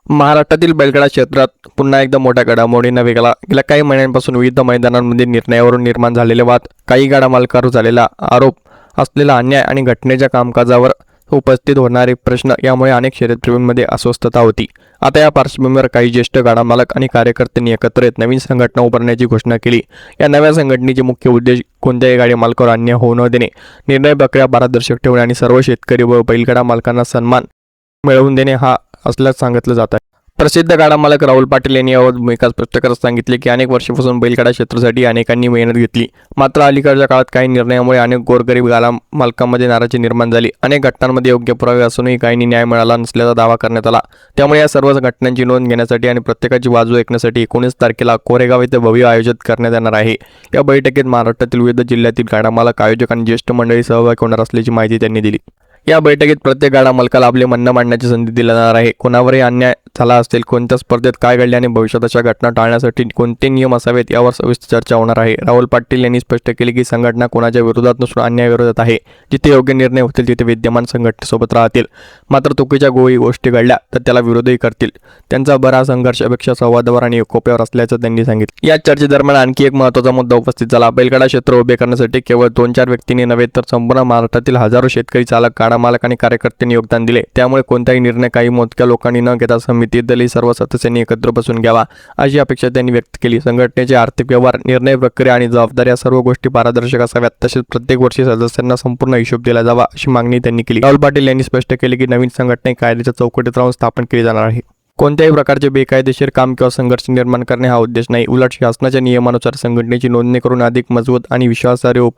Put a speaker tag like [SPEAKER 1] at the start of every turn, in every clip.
[SPEAKER 1] महाराष्ट्रातील बैलगाडा क्षेत्रात पुन्हा एकदा मोठ्या घडामोडींना वेगळा गेल्या काही महिन्यांपासून विविध मैदानांमध्ये निर्णयावरून निर्माण झालेले वाद, काही गाडा मालकांवर झालेला आरोप असलेला अन्याय आणि घटनेच्या कामकाजावर उपस्थित होणारे प्रश्न यामुळे अनेक शर्यतप्रेमींमध्ये अस्वस्थता होती। आता या पार्श्वभूमीवर काही ज्येष्ठ गाडा मालक आणि कार्यकर्त्यांनी एकत्र येत नवीन संघटना उभारण्याची घोषणा केली। या नव्या संघटनेचे मुख्य उद्देश कोणत्याही गाडी मालकावर अन्याय होऊ न देणे, निर्णय प्रक्रिया पारदर्शक ठेवणे आणि सर्व शेतकरी व बैलगाडा मालकांना सन्मान मिळवून देणे हा असल्याचं सांगितलं जात आहे। प्रसिद्ध गाडा मालक राहुल पाटील यांनी यावर भूमिका स्पष्ट करत सांगितले की अनेक वर्षांपासून बैलगाडा क्षेत्रासाठी अनेकांनी मेहनत घेतली, मात्र अलीकडच्या काळात काही निर्णयामुळे अनेक गोरगरीब गाडा मालकांमध्ये नाराजी निर्माण झाली। अनेक घटनांमध्ये योग्य पुरावे असूनही काहींनी न्याय मिळाला नसल्याचा दावा करण्यात आला। त्यामुळे या सर्व घटनांची नोंद घेण्यासाठी आणि प्रत्येकाची बाजू ऐकण्यासाठी 19 तारखेला कोरेगाव येथे भव्य आयोजित करण्यात येणार आहे। या बैठकीत महाराष्ट्रातील विविध जिल्ह्यातील गाडा मालक, आयोजक आणि ज्येष्ठ मंडळी सहभागी होणार असल्याची माहिती त्यांनी दिली। या बैठकीत प्रत्येक गाडा मालकाला आपले म्हणणं मांडण्याची संधी दिली जाणार आहे। कोणावरही अन्याय झाला असेल, कोणत्या स्पर्धेत काय घडले आणि भविष्यात अशा घटना टाळण्यासाठी कोणते नियम असावेत यावर सविस्तर चर्चा होणार आहे। राहुल पाटील यांनी स्पष्ट केले की संघटना कोणाच्या विरोधात नसून अन्यायाविरोधात आहे। जिथे योग्य निर्णय होतील तिथे विद्यमान संघटनेसोबत राहतील, मात्र चुकीच्या गोष्टी घडल्या तर त्याला विरोधही करतील। त्यांचा भर हा संघर्षापेक्षा संवादावर आणि एकोप्यावर असल्याचं त्यांनी सांगितलं। या चर्चेदरम्यान आणखी एक महत्त्वाचा मुद्दा उपस्थित झाला। बैलगाडा क्षेत्र उभे करण्यासाठी केवळ 2-4 व्यक्तींनी नव्हे तर संपूर्ण महाराष्ट्रातील हजारो शेतकरी, चालक, गाडा मालक आणि कार्यकर्त्यांनी योगदान दिले। त्यामुळे कोणताही निर्णय काही मोजक्या लोकांनी न घेता समितीतील सर्व सदस्यांनी एकत्र बसून घ्यावा अशी अपेक्षा त्यांनी व्यक्त केली। संघटनेचे आर्थिक व्यवहार, निर्णय प्रक्रिया आणि जबाबदारी या सर्व गोष्टी पारदर्शक असाव्यात, तसेच प्रत्येक वर्षी सदस्यांना संपूर्ण हिशोब दिला जावा अशी मागणी त्यांनी केली। राहुल पाटील यांनी स्पष्ट केले की नवीन संघटना कायद्याच्या चौकटीत राहून स्थापन केली जाणार आहे। कोणत्याही प्रकारचे बेकायदेशीर काम किंवा संघर्ष निर्माण करणे हा उद्देश नाही, उलट शासनाच्या नियमानुसार संघटनेची नोंदणी करून अधिक मजबूत आणि विश्वासार्ह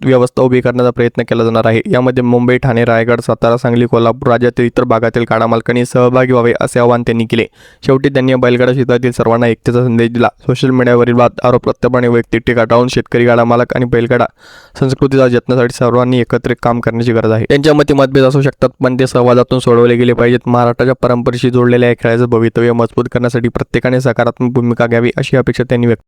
[SPEAKER 1] व्यवस्था उभी करण्याचा प्रयत्न केला जाणार आहे। यामध्ये मुंबई, ठाणे, रायगड, सातारा, सांगली, कोल्हापूर, राज्यातील इतर भागातील गाडा मालकांनी सहभागी व्हावे असे आवाहन त्यांनी केले। शेवटी त्यांनी बैलगाडा क्षेत्रातील सर्वांना एकतेचा संदेश दिला। सोशल मीडियावरील वाद, आरोप प्रत्यारोप आणि वैयक्तिक टीका टाळून शेतकरी, गाडा मालक आणि बैलगाडा संस्कृतीचा जतनासाठी सर्वांनी एकत्रित काम करण्याची गरज आहे। त्यांच्या मते मतभेद असू शकतात, पण ते संवादातून सोडवले गेले पाहिजेत। महाराष्ट्राच्या परंपरेशी जोडलेल्या या खेळाचं भवितव्य मजबूत करण्यासाठी प्रत्येकाने सकारात्मक भूमिका घ्यावी अशी अपेक्षा त्यांनी व्यक्त